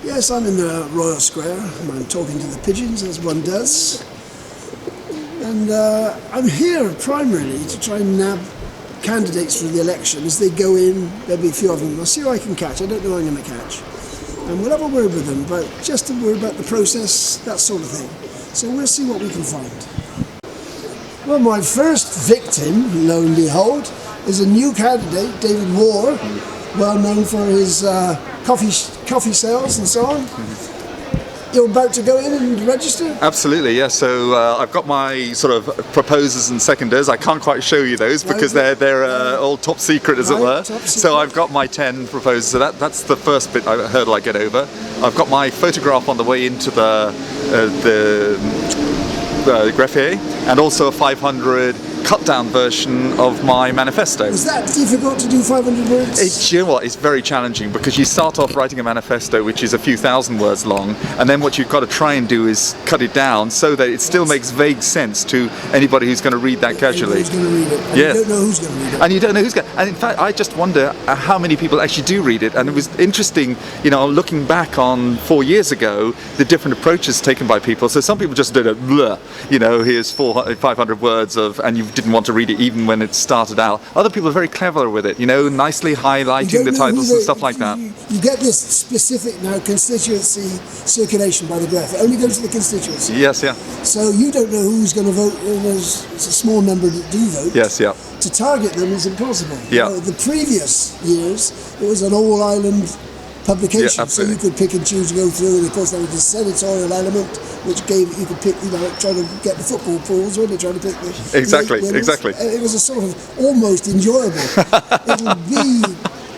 Yes, I'm in the Royal Square and I'm talking to the pigeons, as one does. And I'm here primarily to try and nab candidates for the election as they go in. There'll be a few of them. I'll see who I can catch. I don't know who I'm going to catch. And we'll have a word with them, but just a word about the process, that sort of thing. So we'll see what we can find. Well, my first victim, lo and behold, is a new candidate, David Moore, well known for his coffee sales and so on. You're about to go in and register? Absolutely, yes. So I've got my sort of proposers and seconders. I can't quite show you those because they're all top secret, as it were. So I've got my 10 proposers. So that's the first hurdle I get over. I've got my photograph on the way into the greffier, and also a 500 cut-down version of my manifesto. Is that difficult to do 500 words? You know what, it's very challenging because you start off writing a manifesto which is a few thousand words long, and then what you've got to try and do is cut it down so that it still makes vague sense to anybody who's going to read that casually. Who's going to read it? And yes. You don't know who's going to read it. And you don't know who's going to. And in fact, I just wonder how many people actually do read it. And it was interesting, looking back on 4 years ago, the different approaches taken by people. So some people just did a bleh, here's 500 words of, and you didn't want to read it even when it started out. Other people are very clever with it, nicely highlighting the titles and stuff like that. You get this specific now constituency circulation by the graph. It only goes to the constituency. Yes, yeah. So you don't know who's going to vote. There's a small number that do vote. Yes, yeah. To target them is impossible. Yeah. The previous years, it was an all-island publication, yeah, so you could pick and choose to go through, and of course there was the senatorial element which gave you could pick, try to get the football pools, weren't they, trying to pick the exactly. It was a sort of almost enjoyable. It'll be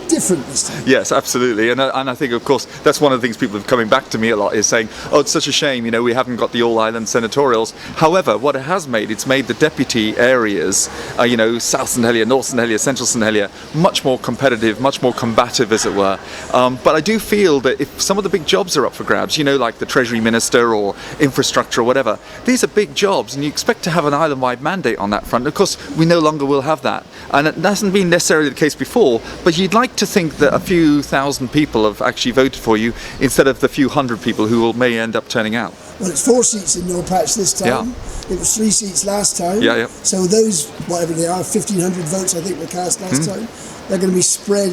different this time. Yes, absolutely, and I think, of course, that's one of the things people are coming back to me a lot is saying, oh, it's such a shame, we haven't got the all-island senatorials. However, what it has made, it's made the deputy areas, South St Helier, North St Helier, Central St Helier, much more competitive, much more combative, as it were. But I do feel that if some of the big jobs are up for grabs, like the Treasury Minister or infrastructure or whatever, these are big jobs, and you expect to have an island-wide mandate on that front. Of course, we no longer will have that, and it hasn't been necessarily the case before, but you'd like to think that a few thousand people have actually voted for you instead of the few hundred people who may end up turning out. Well, it's 4 seats in your patch this time. Yeah. It was 3 seats last time. Yeah, yeah. So those, whatever they are, 1,500 votes I think were cast last time, they're going to be spread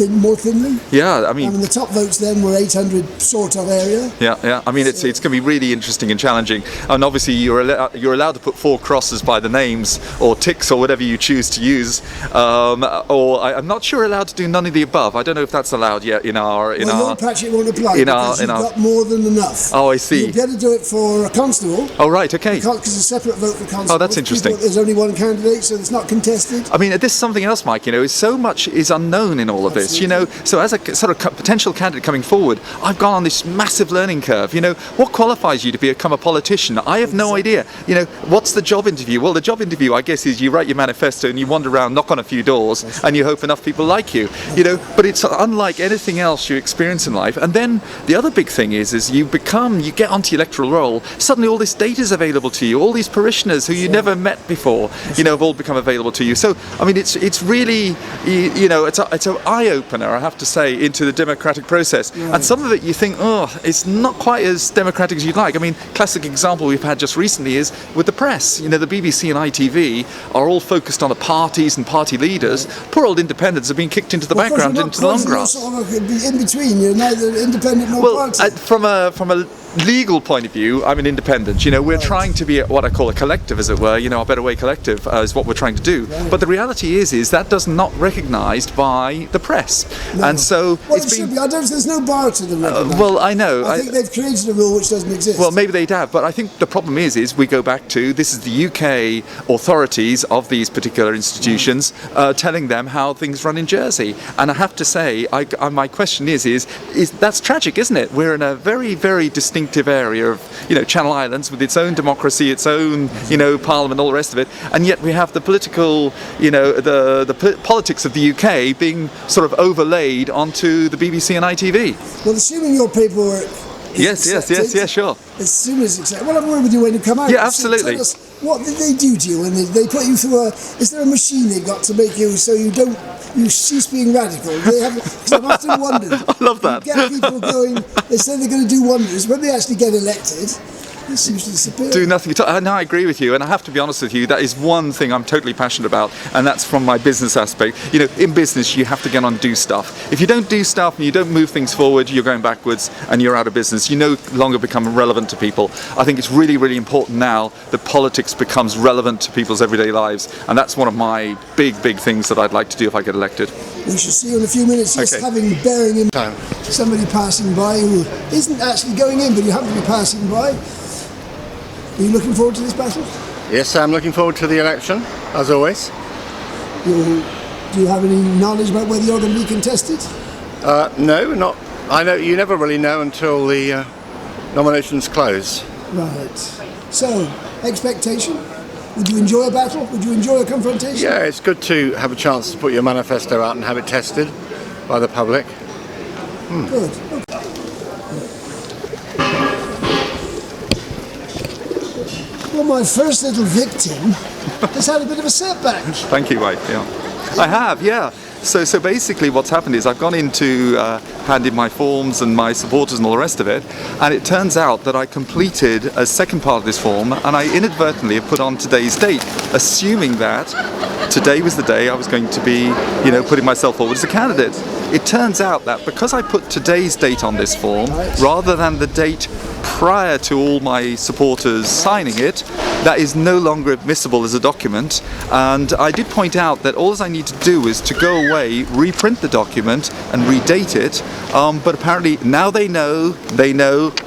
more thinly. Yeah, I mean the top votes then were 800 sort of area. Yeah, yeah. I mean, it's going to be really interesting and challenging. And obviously, you're allowed to put 4 crosses by the names or ticks or whatever you choose to use. Or I'm not sure allowed to do none of the above. I don't know if that's allowed yet in our your patch it won't apply because you've got more than enough. Oh, I see. You'll be able to do it for a constable. Oh, right. Okay. Because it's a separate vote for constable. Oh, that's interesting. There's only one candidate, so it's not contested. I mean, this is something else, Mike. So much is unknown in all of this. So as a sort of potential candidate coming forward, I've gone on this massive learning curve. What qualifies you to become a politician? I have no idea. What's the job interview? Well, the job interview, I guess, is you write your manifesto and you wander around, knock on a few doors, and you hope enough people like you. But it's unlike anything else you experience in life. And then the other big thing is you get onto your electoral roll. Suddenly, all this data is available to you. All these parishioners who you never met before, have all become available to you. So, I mean, it's really, it's an eye opener, I have to say, into the democratic process. Right. And some of it you think, it's not quite as democratic as you'd like. I mean, classic example we've had just recently is with the press. The BBC and ITV are all focused on the parties and party leaders. Right. Poor old independents are being kicked into the background, into the long grass. In between, you're neither independent nor party. From a legal point of view, I'm an independent. We're trying to be what I call a collective, as it were. Our Better Way Collective is what we're trying to do. Right. But the reality is that does not recognised by the press, and so it's been. There's no bar to them. Well, I know. I think they've created a rule which doesn't exist. Well, maybe they'd have, but I think the problem is we go back to this is the UK authorities of these particular institutions telling them how things run in Jersey, and I have to say, my question is that's tragic, isn't it? We're in a very, very distinctive area of Channel Islands with its own democracy, its own parliament, all the rest of it, and yet we have the political, the politics of the UK being sort of overlaid onto the BBC and ITV. Well, assuming your paperwork Yes, sure. as soon as it's accepted, we'll have a word with you when you come out. Yeah, absolutely. What did they do to you when they put you through is there a machine they got to make you so you cease being radical? They have, because I've often wondered. I love that. You get people going, they say they're going to do wonders, when they actually get elected, it seems to disappear. Do nothing at all. No, I agree with you, and I have to be honest with you, that is one thing I'm totally passionate about, and that's from my business aspect. You know, in business you have to get on and do stuff. If you don't do stuff and you don't move things forward, you're going backwards and you're out of business. You no longer become relevant to people. I think it's really, really important now that politics becomes relevant to people's everyday lives, and that's one of my big things that I'd like to do if I get elected. We shall see you in a few minutes, just Okay. bearing in mind somebody passing by who isn't actually going in, but you happen to be passing by. Are you looking forward to this battle? Yes, I'm looking forward to the election, as always. Do you have any knowledge about whether you're going to be contested? No, not. I know you never really know until the nominations close. Right. So, expectation? Would you enjoy a battle? Would you enjoy a confrontation? Yeah, it's good to have a chance to put your manifesto out and have it tested by the public. Good. Well, my first little victim has had a bit of a setback. Thank you, Mike. Yeah, I have. Yeah. So basically, what's happened is I've gone in to hand in my forms and my supporters and all the rest of it, and it turns out that I completed a second part of this form, and I inadvertently have put on today's date, assuming that today was the day I was going to be, you know, putting myself forward as a candidate. It turns out that because I put today's date on this form, rather than the date prior to all my supporters signing it, that is no longer admissible as a document. And I did point out that all I need to do is to go away, reprint the document and redate it, but apparently now they know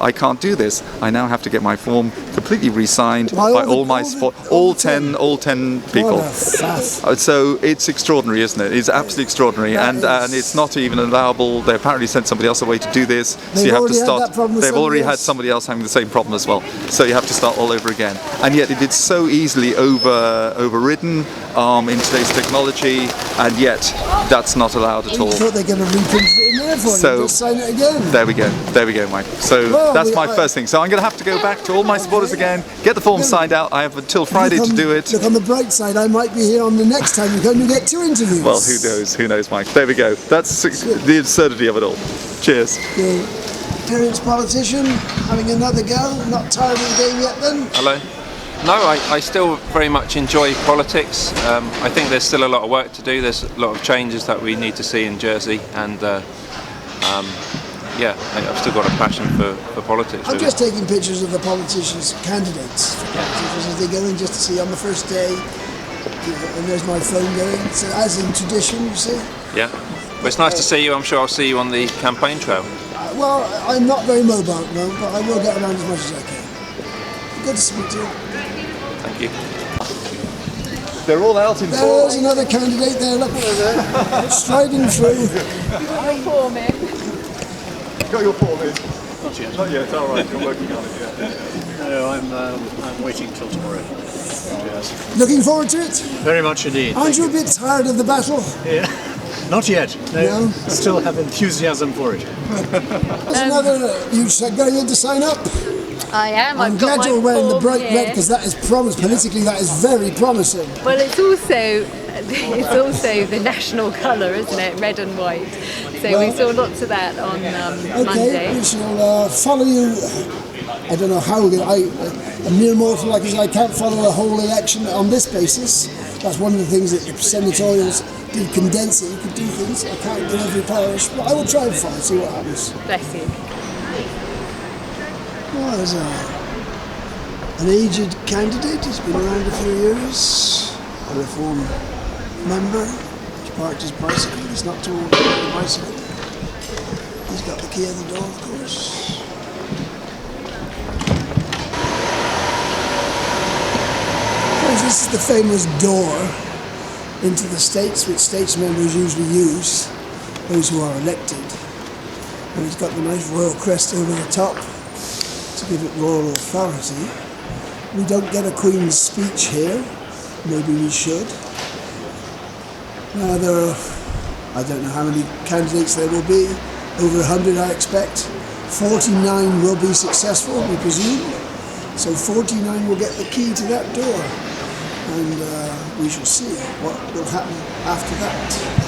I can't do this. I now have to get my form completely re-signed by all 10 people. What a faff. So it's extraordinary, isn't it? It's absolutely extraordinary, and it's not even allowable. They apparently sent somebody else away to do this, so you have to start. They've already had somebody else having the same problem as well, so you have to start all over again. And yet it's so easily overridden in today's technology, and yet that's not allowed at all. I thought they were going to reprint it in there for you, just sign it again. There we go, Mike. So that's my first thing. So I'm going to have to go back to all my supporters again, get the form signed out. I have until Friday to do it. Look, on the bright side, I might be here on the next time you come and get 2 interviews. Well, who knows, Mike. There we go. That's the absurdity of it all. Cheers. Experienced politician, having another go, not tired of the game yet then? Hello. No, I still very much enjoy politics. I think there's still a lot of work to do. There's a lot of changes that we need to see in Jersey, and I've still got a passion for politics. I'm just taking pictures of the politicians, candidates for politicians as they go in, just to see on the first day. And there's my phone going. So as in tradition, you see. Yeah. Well, it's nice to see you. I'm sure I'll see you on the campaign trail. Well, I'm not very mobile at the moment, but I will get around as much as I can. Good to speak to you. Thank you. They're all out in form. There's another candidate there, look. Striding through. Got your form in? Not yet. Not yet, all right, you're working on it, yeah. No, I'm waiting till tomorrow. Yes. Looking forward to it? Very much indeed. Aren't you a bit tired of the battle? Yeah. Not yet. No. No? Still have enthusiasm for it. There's another, you going in to sign up? I am. I'm I've got glad my you're wearing the form bright here. red because that is politically that is very promising. Well, it's also the national colour, isn't it? Red and white. So we saw lots of that on Okay, Monday. we shall follow you. I don't know how a mere mortal like us, I can't follow the whole election on this basis. That's one of the things that the senatorials did condense it. You could do things. I can't do every parish, but I will try and follow, see what happens. Bless you. Well, there's an aged candidate. He's been around a few years. A Reform member. He's parked his bicycle. He's not too old to ride a bicycle. He's got the key of the door, of course. This is the famous door into the States, which States members usually use, those who are elected. And he's got the nice royal crest over the top to give it royal authority. We don't get a Queen's speech here. Maybe we should. Now there are, I don't know how many candidates there will be, over 100 I expect. 49 will be successful, we presume. So 49 will get the key to that door, and we shall see what will happen after that.